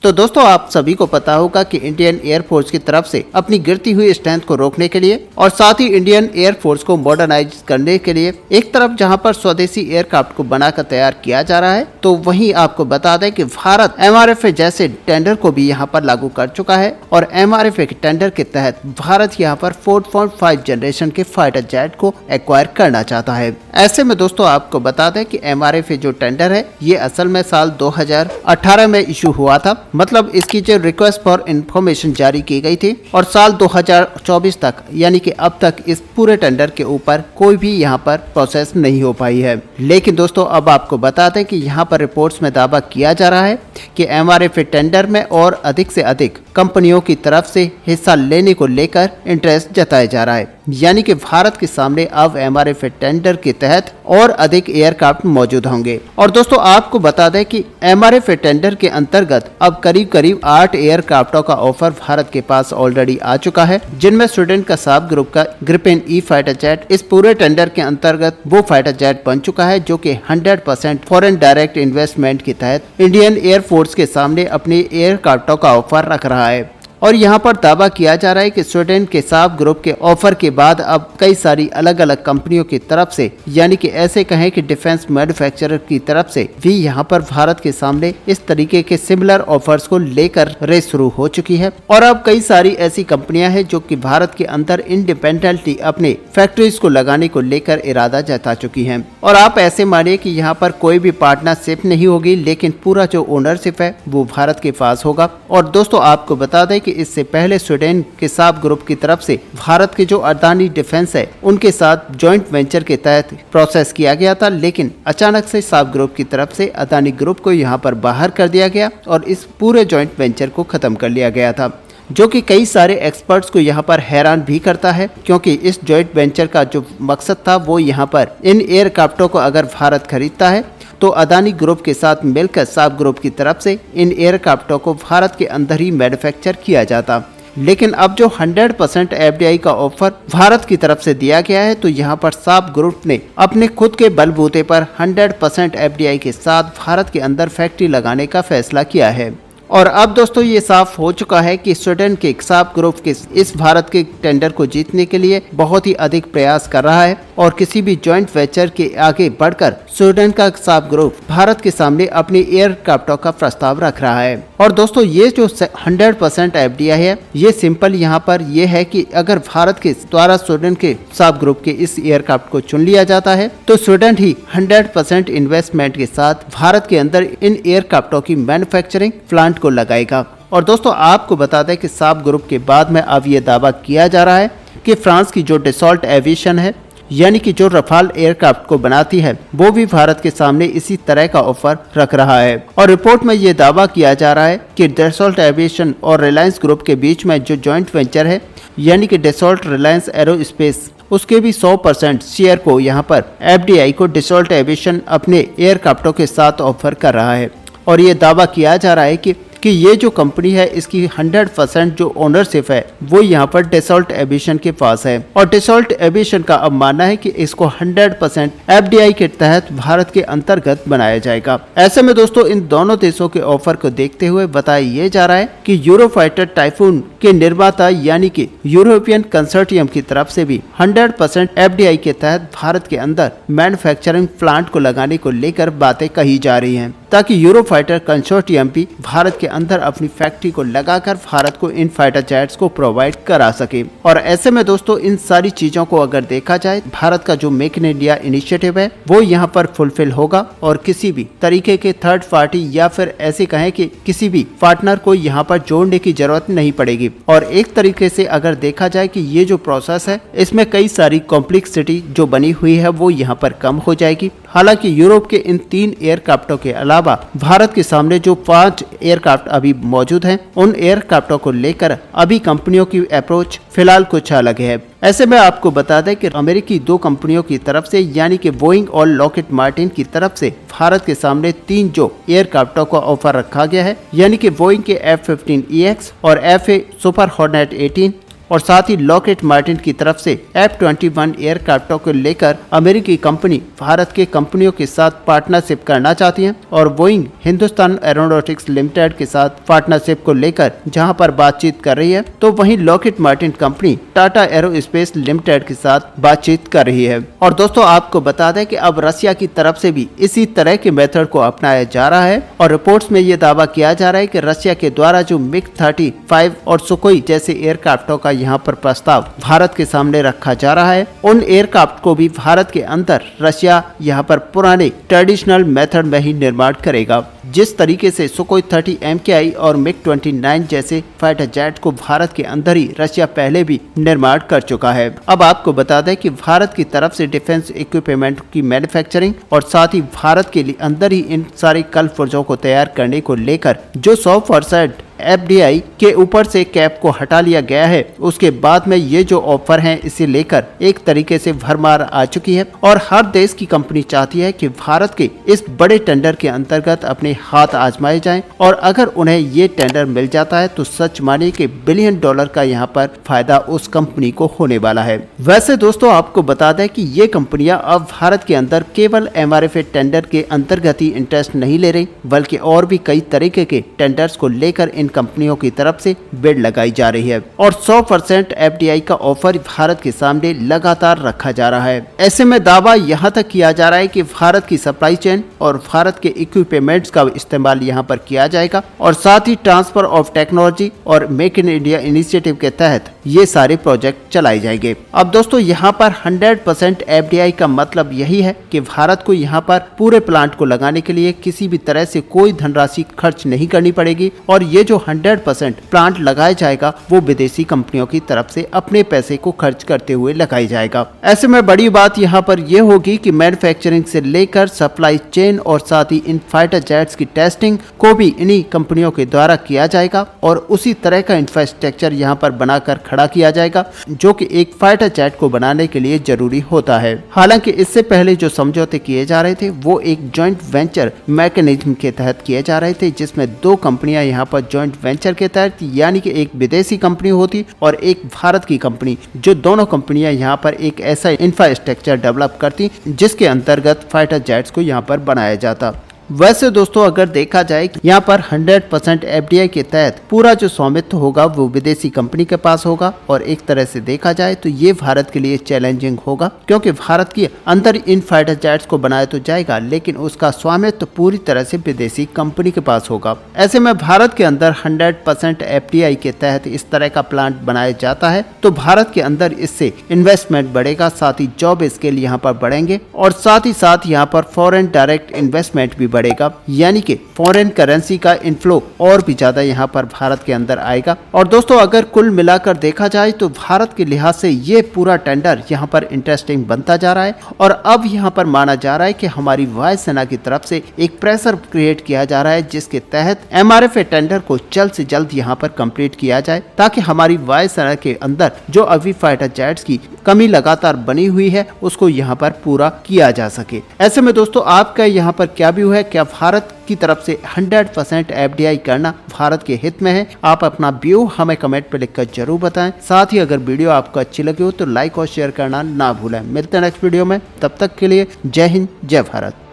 तो दोस्तों आप सभी को पता होगा कि इंडियन एयरफोर्स की तरफ से अपनी गिरती हुई स्ट्रेंथ को रोकने के लिए और साथ ही इंडियन एयरफोर्स को मॉडर्नाइज करने के लिए एक तरफ जहां पर स्वदेशी एयरक्राफ्ट को बनाकर तैयार किया जा रहा है, तो वहीं आपको बता दें कि भारत MRFA जैसे टेंडर को भी यहां पर लागू कर चुका है और MRFA के टेंडर के तहत भारत यहां पर 4.5 जनरेशन के फाइटर जेट को एक्वायर करना चाहता है। ऐसे में दोस्तों आपको बता दें कि MRFA जो टेंडर है ये असल में साल 2018 में इशू हुआ था, मतलब इसकी जो रिक्वेस्ट फॉर इंफॉर्मेशन जारी की गई थी और साल 2024 तक यानी कि अब तक इस पूरे टेंडर के ऊपर कोई भी यहाँ पर प्रोसेस नहीं हो पाई है। लेकिन दोस्तों अब आपको बता दें कि यहाँ पर रिपोर्ट्स में दावा किया जा रहा है कि MRFA टेंडर में और अधिक से अधिक कंपनियों की तरफ से हिस्सा लेने को लेकर इंटरेस्ट जताया जा रहा है, यानी कि भारत के सामने अब MRFA टेंडर के तहत और अधिक एयरक्राफ्ट मौजूद होंगे। और दोस्तों आपको बता दें कि MRFA टेंडर के अंतर्गत अब करीब 8 एयरक्राफ्टों का ऑफर भारत के पास ऑलरेडी आ चुका है, जिनमें स्वीडन का साब ग्रुप का ग्रिपेन ई फाइटर जेट इस पूरे टेंडर के अंतर्गत वो फाइटर जेट बन चुका है जो कि 100% फॉरेन डायरेक्ट इन्वेस्टमेंट के तहत इंडियन एयरफोर्स के सामने अपने एयरक्राफ्टों का ऑफर रख रहा है। और यहाँ पर दावा किया जा रहा है कि स्वीडन के साब ग्रुप के ऑफर के बाद अब कई सारी अलग अलग कंपनियों की तरफ से, यानी कि ऐसे कहें कि डिफेंस मैन्युफैक्चरर की तरफ से भी यहाँ पर भारत के सामने इस तरीके के सिमिलर ऑफर्स को लेकर रेस शुरू हो चुकी है। और अब कई सारी ऐसी कंपनियां हैं जो कि भारत के अंदर इंडिपेंडेंटली अपने फैक्ट्रीज को लगाने को लेकर इरादा जता चुकी हैं। और आप ऐसे मानिए कि यहाँ पर कोई भी पार्टनरशिप नहीं होगी, लेकिन पूरा जो ओनरशिप है वो भारत के पास होगा। और दोस्तों आपको बता दें इससे पहले स्वीडन के साब ग्रुप की तरफ से भारत के जो अदानी डिफेंस है उनके साथ जॉइंट वेंचर के तहत प्रोसेस किया गया था, लेकिन अचानक से साब ग्रुप की तरफ से अदानी ग्रुप को यहां पर बाहर कर दिया गया और इस पूरे जॉइंट वेंचर को खत्म कर लिया गया था, जो कि कई सारे एक्सपर्ट्स को यहाँ पर हैरान भी करता है, क्योंकि इस जॉइंट वेंचर का जो मकसद था वो यहाँ पर इन एयरक्राफ्टों को अगर भारत खरीदता है तो अदानी ग्रुप के साथ मिलकर साब ग्रुप की तरफ से इन एयरक्राफ्टों को भारत के अंदर ही मैन्युफैक्चर किया जाता। लेकिन अब जो 100% FDI का ऑफर भारत की तरफ से दिया गया है, तो यहाँ पर साब ग्रुप ने अपने खुद के बलबूते पर 100% FDI के साथ भारत के अंदर फैक्ट्री लगाने का फैसला किया है। और अब दोस्तों ये साफ हो चुका है कि स्वीडन के साब ग्रुप के इस भारत के टेंडर को जीतने के लिए बहुत ही अधिक प्रयास कर रहा है और किसी भी जॉइंट वेंचर के आगे बढ़कर स्वीडन का साब ग्रुप भारत के सामने अपने एयरक्राफ्टों का प्रस्ताव रख रहा है। और दोस्तों ये जो 100% FDI है ये सिंपल यहाँ पर ये है कि अगर भारत के द्वारा स्वीडन के साब ग्रुप के इस एयरक्राफ्ट को चुन लिया जाता है तो स्वीडन ही 100% इन्वेस्टमेंट के साथ भारत के अंदर इन एयरक्राफ्टों की मैन्युफैक्चरिंग प्लांट को लगाएगा। और दोस्तों आपको बता दें कि साब ग्रुप के बाद में अब ये दावा किया जा रहा है कि फ्रांस की जो डसॉल्ट एविएशन है, यानी कि जो रफाल एयरक्राफ्ट को बनाती है, वो भी भारत के सामने इसी तरह का ऑफर रख रहा है। और रिपोर्ट में ये दावा किया जा रहा है कि डसॉल्ट एविएशन और रिलायंस ग्रुप के बीच में जो जॉइंट वेंचर है, यानी कि डसॉल्ट रिलायंस एरोस्पेस, उसके भी 100% शेयर को यहाँ पर FDI को डसॉल्ट एविएशन अपने एयरक्राफ्टों के साथ ऑफर कर रहा है। और ये दावा किया जा रहा है कि ये जो कंपनी है इसकी 100% जो ओनरशिप है वो यहाँ पर डसॉल्ट एविएशन के पास है। और डसॉल्ट एविएशन का अब मानना है कि इसको 100% FDI के तहत भारत के अंतर्गत बनाया जाएगा। ऐसे में दोस्तों इन दोनों देशों के ऑफर को देखते हुए बताया ये जा रहा है कि यूरोफाइटर टाइफून के निर्माता यानी कि यूरोपियन कंसोर्टियम की तरफ से भी 100% FDI के तहत भारत के अंदर मैन्युफैक्चरिंग प्लांट को लगाने को लेकर बातें कही जा रही हैं, ताकि यूरोफाइटर कंसोर्टियम भी भारत के अंदर अपनी फैक्ट्री को लगाकर भारत को इन फाइटर जेट्स को प्रोवाइड करा सके। और ऐसे में दोस्तों इन सारी चीजों को अगर देखा जाए, भारत का जो मेक इन इंडिया इनिशिएटिव है वो यहाँ पर फुलफिल होगा और किसी भी तरीके के थर्ड पार्टी या फिर ऐसे कहें कि किसी भी पार्टनर को यहाँ पर जोड़ने की जरूरत नहीं पड़ेगी। और एक तरीके से अगर देखा जाए कि ये जो प्रोसेस है इसमें कई सारी कॉम्प्लेक्सिटी जो बनी हुई है वो यहाँ पर कम हो जाएगी। हालांकि यूरोप के इन 3 एयरक्राफ्टों के अलावा भारत के सामने जो 5 एयरक्राफ्ट अभी मौजूद हैं, उन एयरक्राफ्टों को लेकर अभी कंपनियों की अप्रोच फिलहाल कुछ अलग है। ऐसे में आपको बता दें कि अमेरिकी 2 कंपनियों की तरफ से, यानी कि बोइंग और लॉकहीड मार्टिन की तरफ से भारत के सामने 3 जो एयरक्राफ्टों का ऑफर रखा गया है, यानी कि बोइंग के F-15EX और FA सुपर हॉर्नेट 18 और साथ ही लॉकहीड मार्टिन की तरफ से F-21 एयरक्राफ्टों को लेकर अमेरिकी कंपनी भारत के कंपनियों के साथ पार्टनरशिप करना चाहती है और बोइंग हिंदुस्तान एरोनॉटिक्स लिमिटेड के साथ पार्टनरशिप को लेकर जहां पर बातचीत कर रही है, तो वहीं Lockheed Martin company Tata aerospace limited के साथ बातचीत कर रही है। और दोस्तों आपको बता दें कि अब रशिया की तरफ से भी इसी तरह के मेथड को अपनाया जा रहा है और रिपोर्ट्स में ये दावा किया जा रहा है कि रशिया के द्वारा जो MiG-35 और सुकोई जैसे एयरक्राफ्टों का यहाँ पर प्रस्ताव भारत के सामने रखा जा रहा है, उन एयरक्राफ्ट को भी भारत के अंदर रशिया यहाँ पर पुराने ट्रेडिशनल मेथड में ही निर्माण करेगा। जिस तरीके से सुकोई 30 MKI और MiG-29 जैसे फाइटर जेट को भारत के अंदर ही रशिया पहले भी निर्माण कर चुका है। अब आपको बता दें कि भारत की तरफ से डिफेंस इक्विपमेंट की मैन्युफैक्चरिंग और साथ ही भारत के लिए अंदर ही इन सारी कल फौजों को तैयार करने को लेकर जो 100% FDI के ऊपर से कैप को हटा लिया गया है, उसके बाद में ये जो ऑफर हैं इसे लेकर एक तरीके से भरमार आ चुकी है और हर देश की कंपनी चाहती है कि भारत के इस बड़े टेंडर के अंतर्गत अपने हाथ आजमाए जाएं और अगर उन्हें ये टेंडर मिल जाता है तो सच मानिए कि $बिलियन का यहाँ पर फायदा उस कंपनी को होने वाला है। वैसे दोस्तों आपको बता दें कि ये कंपनियां अब भारत के अंदर केवल MRFA टेंडर के अंतर्गत ही इंटरेस्ट नहीं ले रही, बल्कि और भी कई तरीके के टेंडर्स को लेकर इन कंपनियों की तरफ से बिड लगाई जा रही है और 100% FDI का ऑफर भारत के सामने लगातार रखा जा रहा है। ऐसे में दावा यहाँ तक किया जा रहा है कि भारत की सप्लाई चेन और भारत के इक्विपमेंट्स का इस्तेमाल यहाँ पर किया जाएगा और साथ ही ट्रांसफर ऑफ टेक्नोलॉजी और मेक इन इंडिया इनिशिएटिव के तहत ये सारे प्रोजेक्ट चलाए जाएंगे। अब दोस्तों यहाँ पर 100% FDI का मतलब यही है कि भारत को यहाँ पर पूरे प्लांट को लगाने के लिए किसी भी तरह से कोई धनराशि खर्च नहीं करनी पड़ेगी और ये जो 100% प्लांट लगाया जाएगा वो विदेशी कंपनियों की तरफ से अपने पैसे को खर्च करते हुए लगाया जाएगा। ऐसे में बड़ी बात यहाँ पर यह होगी कि मैन्युफैक्चरिंग से लेकर सप्लाई चेन और साथ ही इन फाइटर जेट्स की टेस्टिंग को भी इन्हीं कंपनियों के द्वारा किया जाएगा और उसी तरह का इंफ्रास्ट्रक्चर यहाँ पर बनाकर खड़ा किया जाएगा जो कि एक फाइटर जेट को बनाने के लिए जरूरी होता है। हालांकि इससे पहले जो समझौते किए जा रहे थे वो एक जॉइंट वेंचर मैकेनिज्म के तहत किए जा रहे थे, जिसमें दो कंपनियां यहाँ पर जॉइंट वेंचर के तहत यानी कि एक विदेशी कंपनी होती और एक भारत की कंपनी, जो दोनों कंपनियां यहाँ पर एक ऐसा इंफ्रास्ट्रक्चर डेवलप करती जिसके अंतर्गत फाइटर जेट्स को यहाँ पर बनाया जाता। वैसे दोस्तों अगर देखा जाए यहाँ पर 100% FDI के तहत पूरा जो स्वामित्व होगा वो विदेशी कंपनी के पास होगा और एक तरह से देखा जाए तो ये भारत के लिए चैलेंजिंग होगा, क्योंकि भारत के अंदर इन फाइटर जेट्स को बनाया तो जाएगा लेकिन उसका स्वामित्व पूरी तरह से विदेशी कंपनी के पास होगा। ऐसे में भारत के अंदर 100% FDI के तहत इस तरह का प्लांट बनाया जाता है तो भारत के अंदर इससे इन्वेस्टमेंट बढ़ेगा, साथ ही जॉब स्केल यहाँ पर बढ़ेंगे और साथ ही साथ यहाँ पर फॉरेन डायरेक्ट इन्वेस्टमेंट भी बढ़ेगा, यानी कि फॉरेन करेंसी का इनफ्लो और भी ज्यादा यहाँ पर भारत के अंदर आएगा। और दोस्तों अगर कुल मिलाकर देखा जाए तो भारत के लिहाज से ये पूरा टेंडर यहाँ पर इंटरेस्टिंग बनता जा रहा है और अब यहाँ पर माना जा रहा है कि हमारी वायुसेना की तरफ से एक प्रेशर क्रिएट किया जा रहा है जिसके तहत MRFA टेंडर को जल्द से जल्द यहाँ पर कंप्लीट किया जाए ताकि हमारी वायुसेना के अंदर जो अभी फाइटर जेट्स की कमी लगातार बनी हुई है उसको यहाँ पर पूरा किया जा सके। ऐसे में दोस्तों आपका यहाँ पर क्या व्यू है, क्या भारत की तरफ से 100% FDI करना भारत के हित में है? आप अपना व्यू हमें कमेंट पर लिखकर जरूर बताएं। साथ ही अगर वीडियो आपको अच्छी लगी हो तो लाइक और शेयर करना ना भूलें। मिलते हैं नेक्स्ट वीडियो में, तब तक के लिए जय हिंद जय भारत।